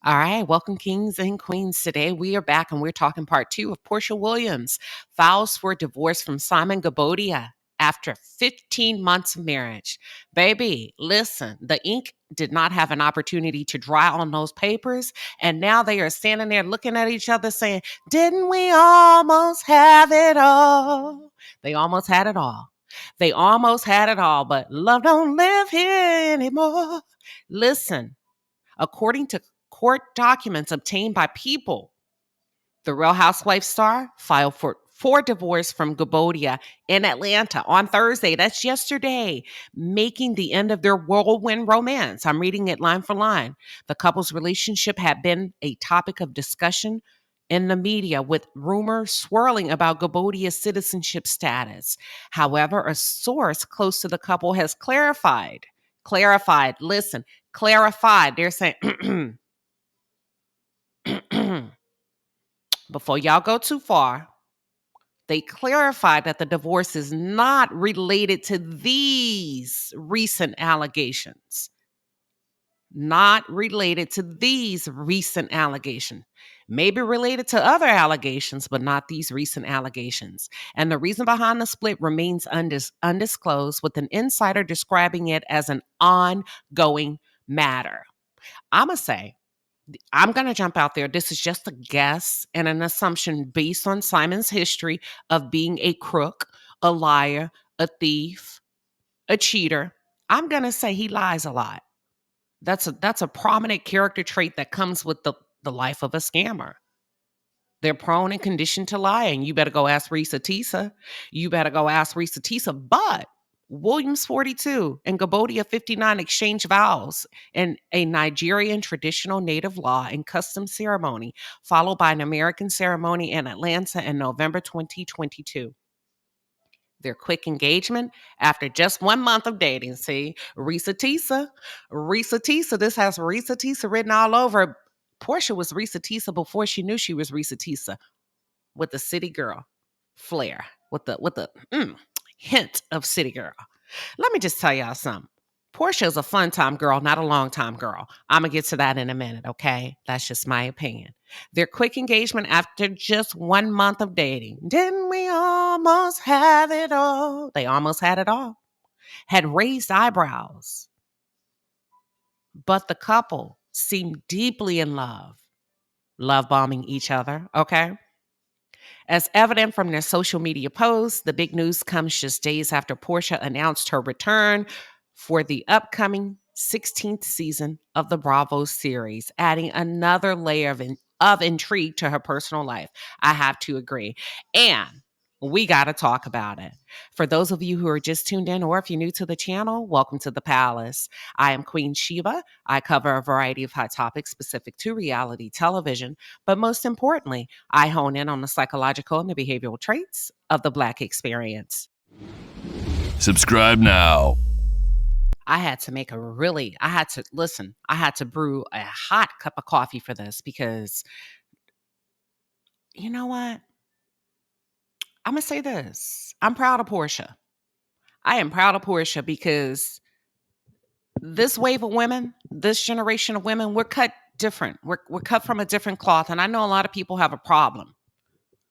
All right, welcome, kings and queens. Today we are back and we're talking part two of Porsha Williams files for divorce from Simon Gabodia after 15 months of marriage. Baby, listen, the ink did not have an opportunity to dry on those papers, and now they are standing there looking at each other saying, "Didn't we almost have it all?" They almost had it all. They almost had it all, but love don't live here anymore. Listen. According to court documents obtained by People, the Real Housewives star filed for divorce from Gabodia in Atlanta on Thursday. That's yesterday, making the end of their whirlwind romance. I'm reading it line for line. The couple's relationship had been a topic of discussion in the media, with rumors swirling about Gabodia's citizenship status. However, a source close to the couple has listen, clarified. They're saying, before y'all go too far, they clarified that the divorce is not related to these recent allegations. Not related to these recent allegations. Maybe related to other allegations, but not these recent allegations. And the reason behind the split remains undisclosed, with an insider describing it as an ongoing matter. I'm going to jump out there. This is just a guess and an assumption based on Simon's history of being a crook, a liar, a thief, a cheater. I'm going to say he lies a lot. That's a prominent character trait that comes with the life of a scammer. They're prone and conditioned to lying. You better go ask Risa Tisa. But Williams 42 and Gabodia 59 exchanged vows in a Nigerian traditional native law and custom ceremony, followed by an American ceremony in Atlanta in November 2022. Their quick engagement after just 1 month of dating. See, Risa Tisa, this has Risa Tisa written all over. Porsha was Risa Tisa before she knew she was Risa Tisa, with the city girl flair, with the hint of city girl. Let me just tell y'all something. Porsha is a fun time girl, not a long time girl. I'm going to get to that in a minute, okay? That's just my opinion. Their quick engagement after just 1 month of dating. Didn't we almost have it all? They almost had it all. Had raised eyebrows. But the couple seemed deeply in love bombing each other, okay? As evident from their social media posts, the big news comes just days after Porsha announced her return for the upcoming 16th season of the Bravo series, adding another layer of intrigue to her personal life. I have to agree. And we got to talk about it. For those of you who are just tuned in, or if you're new to the channel, welcome to the palace. I am Queen Shiba. I cover a variety of hot topics specific to reality television, but most importantly, I hone in on the psychological and the behavioral traits of the Black experience. Subscribe now. I had to brew a hot cup of coffee for this because, you know what? I'm going to say this. I'm proud of Porsha. I am proud of Porsha because this wave of women, this generation of women, we're cut different. We're cut from a different cloth. And I know a lot of people have a problem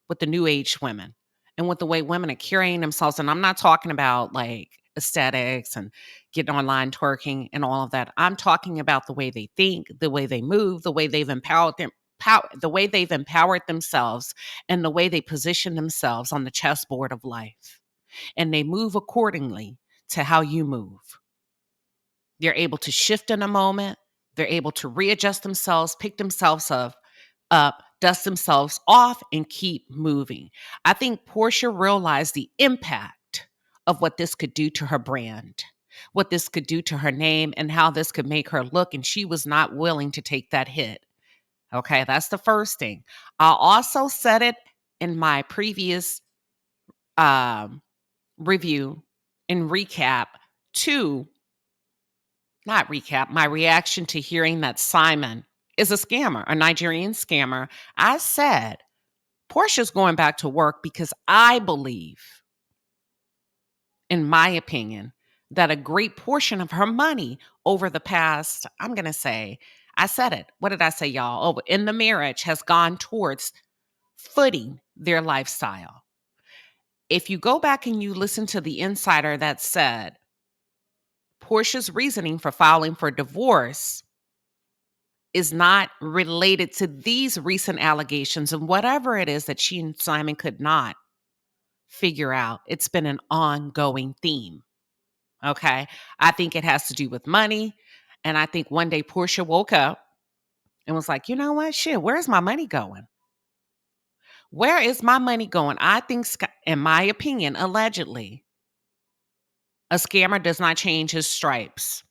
with the new age women and with the way women are carrying themselves. And I'm not talking about like aesthetics and getting online twerking and all of that. I'm talking about the way they think, the way they move, the way they've empowered themselves, and the way they position themselves on the chessboard of life. And they move accordingly to how you move. They're able to shift in a moment. They're able to readjust themselves, pick themselves up, dust themselves off, and keep moving. I think Porsha realized the impact of what this could do to her brand, what this could do to her name, and how this could make her look. And she was not willing to take that hit. Okay, that's the first thing. I also said it in my previous review and my reaction to hearing that Simon is a scammer, a Nigerian scammer. I said, Porsha's going back to work because I believe, in my opinion, that a great portion of her money over the past, I'm going to say, I said it. What did I say, y'all? Oh, in the marriage has gone towards footing their lifestyle. If you go back and you listen to the insider that said Portia's reasoning for filing for divorce is not related to these recent allegations and whatever it is that she and Simon could not figure out, it's been an ongoing theme. Okay. I think it has to do with money. And I think one day Porsha woke up and was like, you know what? Shit, where's my money going? Where is my money going? I think, in my opinion, allegedly, a scammer does not change his stripes.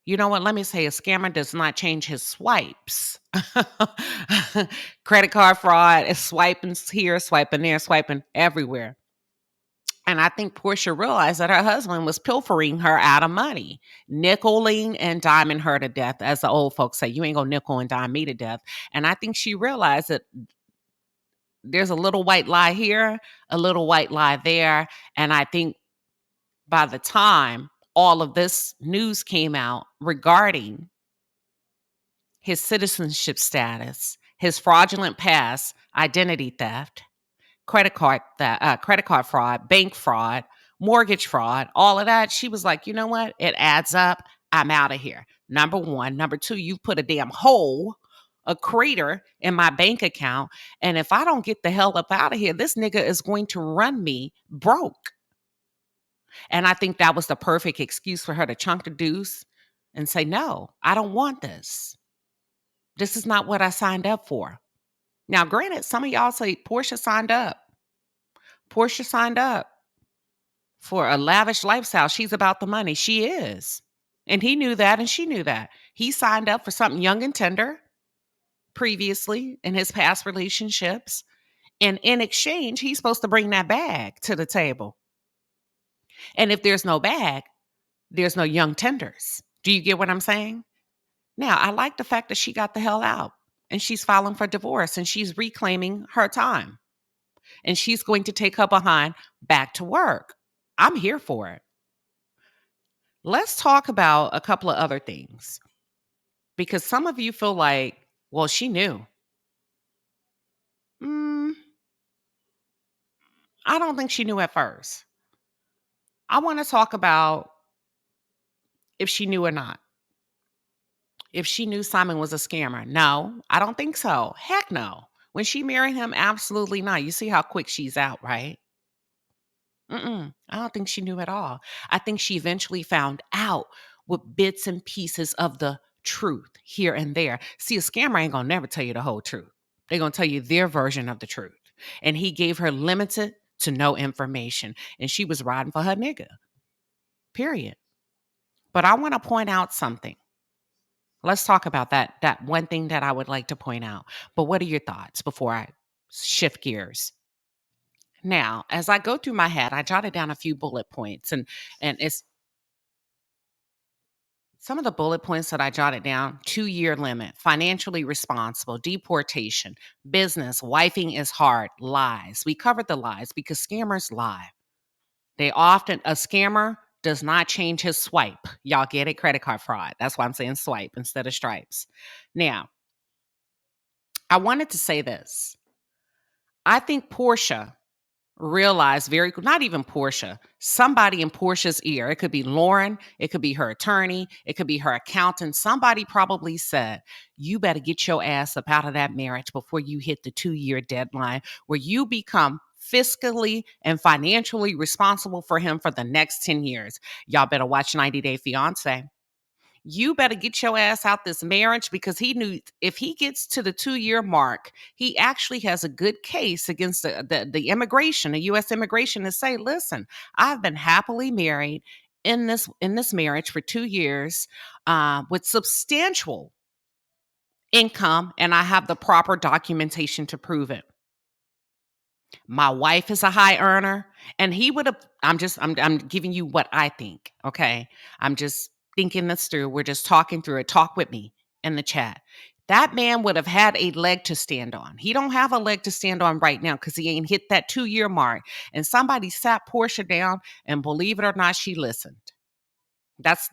You know what? Let me say a scammer does not change his swipes. Credit card fraud is swiping here, swiping there, swiping everywhere. And I think Portia realized that her husband was pilfering her out of money, nickeling and diming her to death. As the old folks say, you ain't gonna nickel and dime me to death. And I think she realized that there's a little white lie here, a little white lie there. And I think by the time all of this news came out regarding his citizenship status, his fraudulent past, identity theft, credit card fraud, bank fraud, mortgage fraud, all of that. She was like, you know what? It adds up. I'm out of here. Number one. Number two, you put a damn hole, a crater in my bank account. And if I don't get the hell up out of here, this nigga is going to run me broke. And I think that was the perfect excuse for her to chunk the deuce and say, no, I don't want this. This is not what I signed up for. Now, granted, some of y'all say Portia signed up. Portia signed up for a lavish lifestyle. She's about the money. She is. And he knew that and she knew that. He signed up for something young and tender previously in his past relationships. And in exchange, he's supposed to bring that bag to the table. And if there's no bag, there's no young tenders. Do you get what I'm saying? Now, I like the fact that she got the hell out and she's filing for divorce and she's reclaiming her time. And she's going to take her behind back to work. I'm here for it. Let's talk about a couple of other things because some of you feel like, well, she knew. I don't think she knew at first. I want to talk about if she knew or not. If she knew Simon was a scammer. No, I don't think so. Heck no. When she married him, absolutely not. You see how quick she's out, right? I don't think she knew at all. I think she eventually found out with bits and pieces of the truth here and there. See, a scammer ain't gonna never tell you the whole truth. They're gonna tell you their version of the truth. And he gave her limited to no information. And she was riding for her nigga. Period. But I want to point out something. Let's talk about that one thing that I would like to point out. But what are your thoughts before I shift gears? Now, as I go through my head, I jotted down a few bullet points and it's some of the bullet points that I jotted down: 2-year limit, financially responsible, deportation, business, wifing is hard, lies. We covered the lies because scammers lie. A scammer does not change his swipe. Y'all get it? Credit card fraud. That's why I'm saying swipe instead of stripes. Now, I wanted to say this. I think Portia realized not even Portia, somebody in Portia's ear. It could be Lauren, it could be her attorney, it could be her accountant. Somebody probably said, you better get your ass up out of that marriage before you hit the 2-year deadline where you become fiscally and financially responsible for him for the next 10 years. Y'all better watch 90 Day Fiance. You better get your ass out this marriage because he knew if he gets to the 2-year mark, he actually has a good case against the immigration, the U.S. immigration, to say, listen, I've been happily married in this marriage for 2 years with substantial income, and I have the proper documentation to prove it. My wife is a high earner, and he would have. I'm giving you what I think. Okay, I'm just thinking this through. We're just talking through it. Talk with me in the chat. That man would have had a leg to stand on. He don't have a leg to stand on right now because he ain't hit that 2-year mark. And somebody sat Portia down, and believe it or not, she listened. That's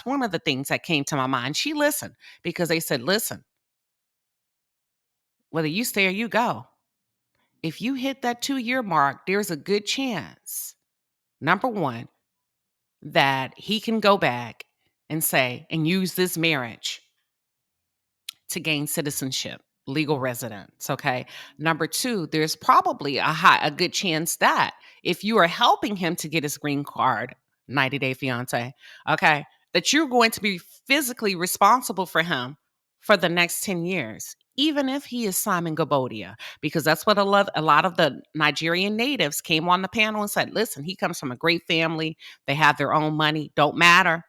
one of the things that came to my mind. She listened because they said, listen, whether you stay or you go, if you hit that 2-year mark, there's a good chance, number one, that he can go back and say and use this marriage to gain citizenship, legal residence. Okay. Number two, there's probably a good chance that if you are helping him to get his green card, 90-day fiance, okay, that you're going to be physically responsible for him for the next 10 years, even if he is Simon Gabodia, because that's what a lot of the Nigerian natives came on the panel and said, listen, he comes from a great family. They have their own money. Don't matter.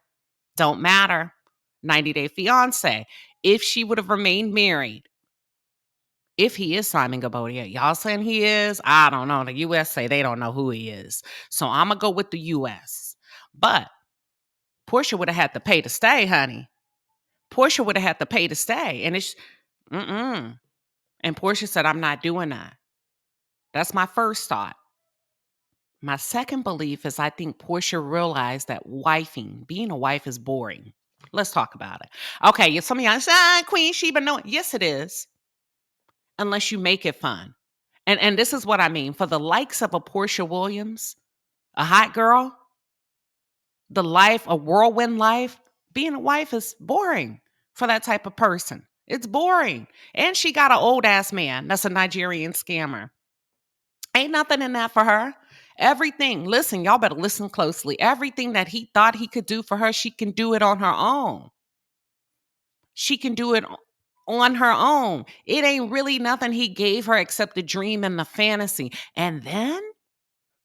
Don't matter. 90-day fiance. If she would have remained married, if he is Simon Gabodia, y'all saying he is? I don't know. The US say they don't know who he is. So I'm going to go with the US. But Porsha would have had to pay to stay, honey. Porsha would have had to pay to stay. And mm-mm. And Porsha said, I'm not doing that. That's my first thought. My second belief is I think Porsha realized that being a wife is boring. Let's talk about it. Okay, some of y'all say, Queen Sheba, no. Yes, it is. Unless you make it fun. And this is what I mean. For the likes of a Porsha Williams, a hot girl, a whirlwind life, being a wife is boring for that type of person. It's boring. And she got an old ass man that's a Nigerian scammer. Ain't nothing in that for her. Everything, listen, y'all better listen closely. Everything that he thought he could do for her, she can do it on her own. She can do it on her own. It ain't really nothing he gave her except the dream and the fantasy. And then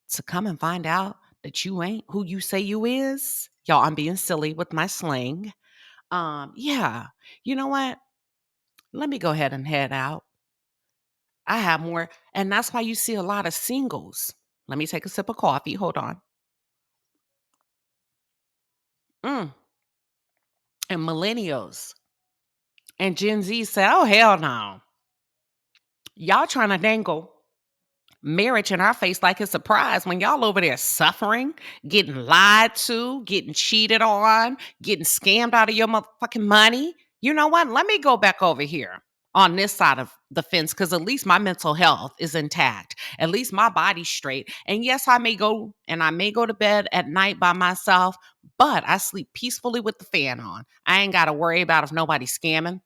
to come and find out that you ain't who you say you is. Y'all, I'm being silly with my slang. Yeah. You know what? Let me go ahead and head out. I have more. And that's why you see a lot of singles. Let me take a sip of coffee. Hold on. Mm. And millennials and Gen Z say, oh, hell no. Y'all trying to dangle marriage in our face like it's a prize when y'all over there suffering, getting lied to, getting cheated on, getting scammed out of your motherfucking money. You know what? Let me go back over here on this side of the fence because at least my mental health is intact. At least my body's straight. And yes, I may go to bed at night by myself, but I sleep peacefully with the fan on. I ain't got to worry about if nobody's scamming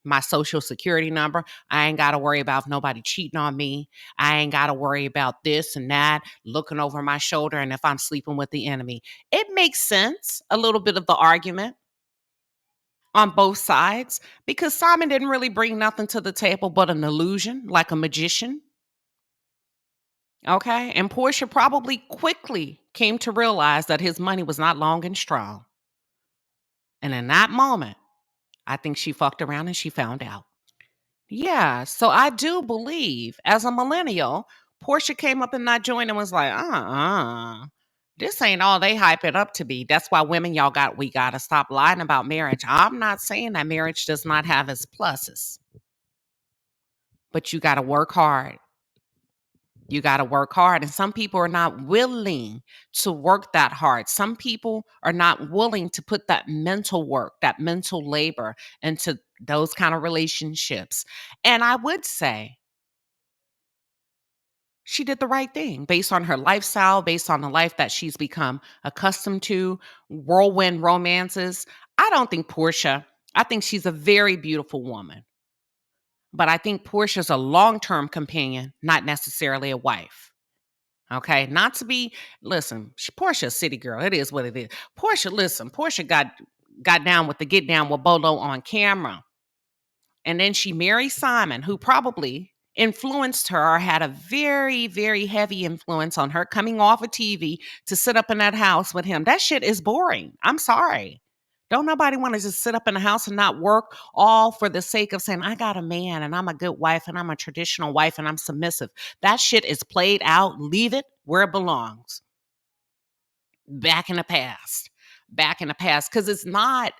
my social security number. I ain't got to worry about if nobody cheating on me. I ain't got to worry about this and that, looking over my shoulder, and if I'm sleeping with the enemy. It makes sense, a little bit of the argument on both sides, because Simon didn't really bring nothing to the table but an illusion, like a magician. Okay. And Porsha probably quickly came to realize that his money was not long and strong. And in that moment, I think she fucked around and she found out. Yeah, so I do believe as a millennial, Portia came up in that joint and was like, this ain't all they hype it up to be. That's why women, we gotta stop lying about marriage. I'm not saying that marriage does not have its pluses, but you gotta work hard. You gotta work hard. And some people are not willing to work that hard. Some people are not willing to put that mental work, that mental labor into those kind of relationships. And I would say, she did the right thing based on her lifestyle, based on the life that she's become accustomed to, whirlwind romances. I think she's a very beautiful woman, but I think Portia's a long-term companion, not necessarily a wife. Okay, not to be, listen, Portia, city girl, it is what it is. Portia got down with the get down with Bolo on camera. And then she married Simon, who probably influenced her or had a very, very heavy influence on her coming off of TV to sit up in that house with him. That shit is boring. I'm sorry. Don't nobody want to just sit up in the house and not work all for the sake of saying, I got a man and I'm a good wife and I'm a traditional wife and I'm submissive. That shit is played out. Leave it where it belongs. Back in the past. Back in the past. Because it's not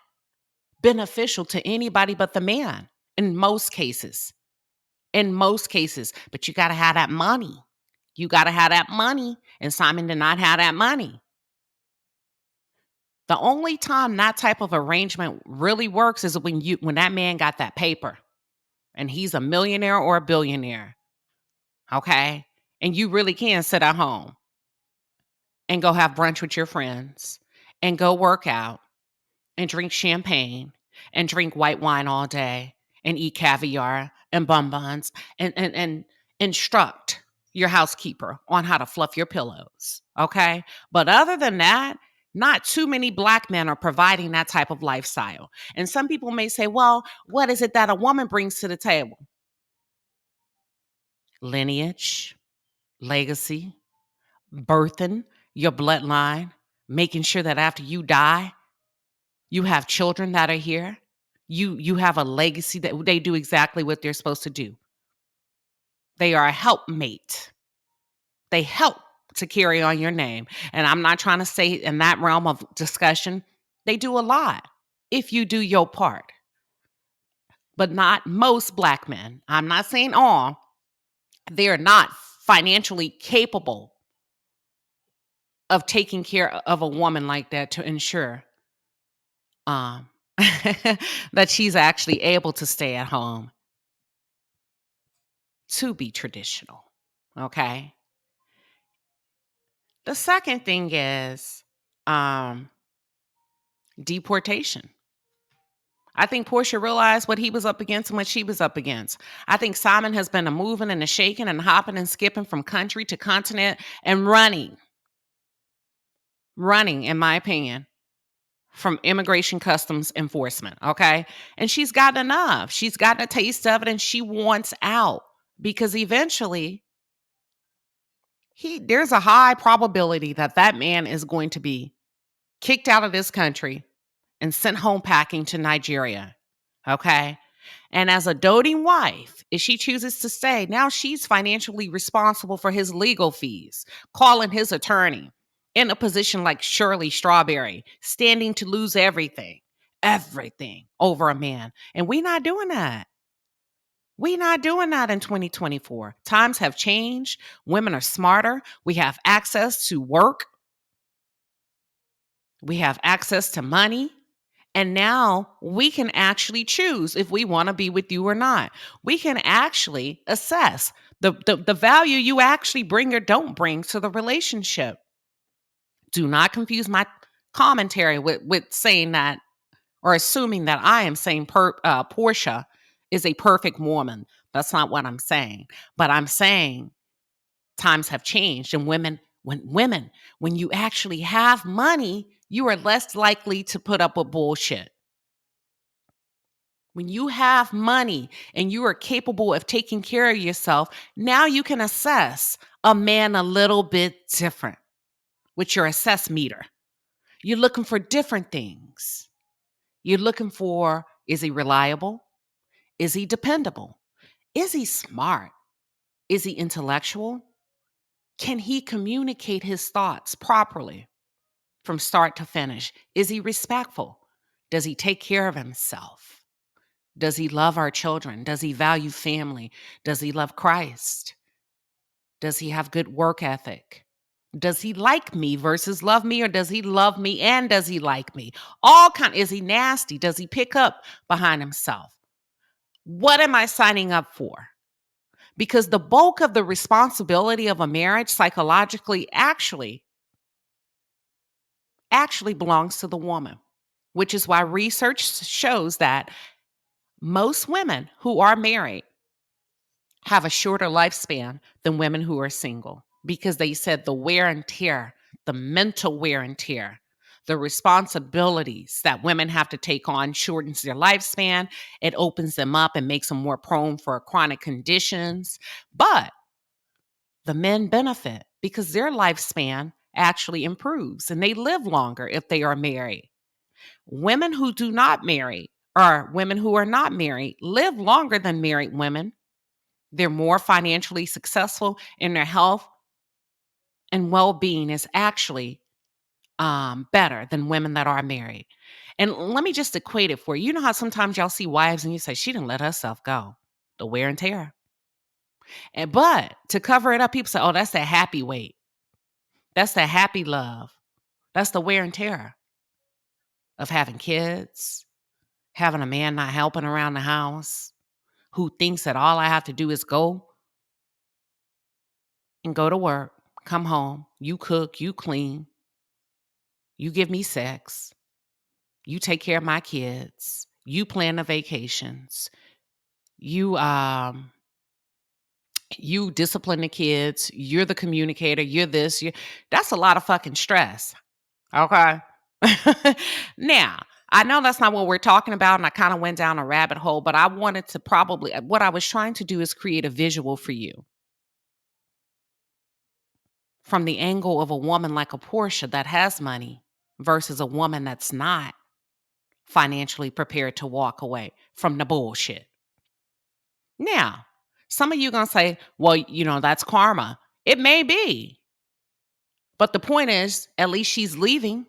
beneficial to anybody but the man in most cases. In most cases. But you got to have that money. You got to have that money. And Simon did not have that money. The only time that type of arrangement really works is when that man got that paper and he's a millionaire or a billionaire, okay? And you really can sit at home and go have brunch with your friends and go work out and drink champagne and drink white wine all day and eat caviar and bonbons and instruct your housekeeper on how to fluff your pillows, okay? But other than that, not too many black men are providing that type of lifestyle. And some people may say, well, what is it that a woman brings to the table? Lineage, legacy, birthing your bloodline, making sure that after you die, you have children that are here. You have a legacy that they do exactly what they're supposed to do. They are a helpmate. They help to carry on your name. And I'm not trying to say in that realm of discussion, they do a lot if you do your part. But not most black men. I'm not saying all. They're not financially capable of taking care of a woman like that to ensure um that she's actually able to stay at home to be traditional. Okay. The second thing is um, deportation. I think Porsha realized what he was up against and what she was up against. I think Simon has been a moving and a shaking and hopping and skipping from country to continent and running, in my opinion, from immigration customs enforcement. Okay. And she's gotten enough. She's gotten a taste of it and she wants out because eventually there's a high probability that that man is going to be kicked out of this country and sent home packing to Nigeria. Okay. And as a doting wife, if she chooses to stay, now she's financially responsible for his legal fees, calling his attorney in a position like Shirley Strawberry, standing to lose everything over a man. And we're not doing that. We're not doing that in 2024. Times have changed. Women are smarter. We have access to work. We have access to money. And now we can actually choose if we want to be with you or not. We can actually assess the value you actually bring or don't bring to the relationship. Do not confuse my commentary with saying that or assuming that I am saying Porsha is a perfect woman. That's not what I'm saying. But I'm saying times have changed and when you actually have money, you are less likely to put up with bullshit. When you have money and you are capable of taking care of yourself, now you can assess a man a little bit different with your assess meter. You're looking for different things. You're looking for, is he reliable? Is he dependable? Is he smart? Is he intellectual? Can he communicate his thoughts properly from start to finish? Is he respectful? Does he take care of himself? Does he love our children? Does he value family? Does he love Christ? Does he have good work ethic? Does he like me versus love me, or does he love me and does he like me? Is he nasty? Does he pick up behind himself? What am I signing up for? Because the bulk of the responsibility of a marriage psychologically actually belongs to the woman, which is why research shows that most women who are married have a shorter lifespan than women who are single because they said the wear and tear, the mental wear and tear, the responsibilities that women have to take on shortens their lifespan. It opens them up and makes them more prone for chronic conditions. But the men benefit because their lifespan actually improves and they live longer if they are married. Women who do not marry or women who are not married live longer than married women. They're more financially successful in their health and well-being is actually better than women that are married. And let me just equate it for you. You know how sometimes y'all see wives and you say, she didn't let herself go. The wear and tear. But to cover it up, people say, oh, that's that happy weight. That's that happy love. That's the wear and tear. of having kids, having a man not helping around the house, who thinks that all I have to do is go and go to work, come home, you cook, you clean, you give me sex, you take care of my kids, you plan the vacations, you you discipline the kids, you're the communicator, you're this, that's a lot of fucking stress. Okay. Now, I know that's not what we're talking about, and I kind of went down a rabbit hole, but I wanted to probably, what I was trying to do is create a visual for you from the angle of a woman like a Porsha that has money versus a woman that's not financially prepared to walk away from the bullshit. Now, some of you going to say, well, that's karma. It may be. But the point is, at least she's leaving.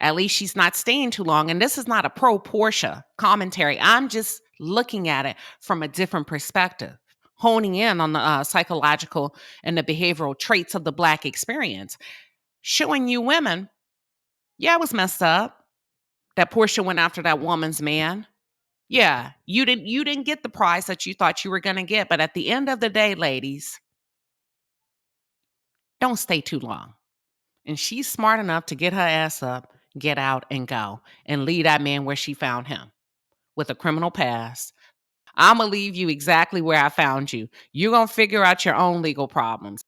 At least she's not staying too long. And this is not a pro Porsha commentary. I'm just looking at it from a different perspective, honing in on the psychological and the behavioral traits of the Black experience, showing you women, yeah, it was messed up that Porsha went after that woman's man. Yeah, you didn't get the prize that you thought you were going to get. But at the end of the day, ladies, don't stay too long. And she's smart enough to get her ass up, get out, and go, and leave that man where she found him, with a criminal past. I'm going to leave you exactly where I found you. You're going to figure out your own legal problems.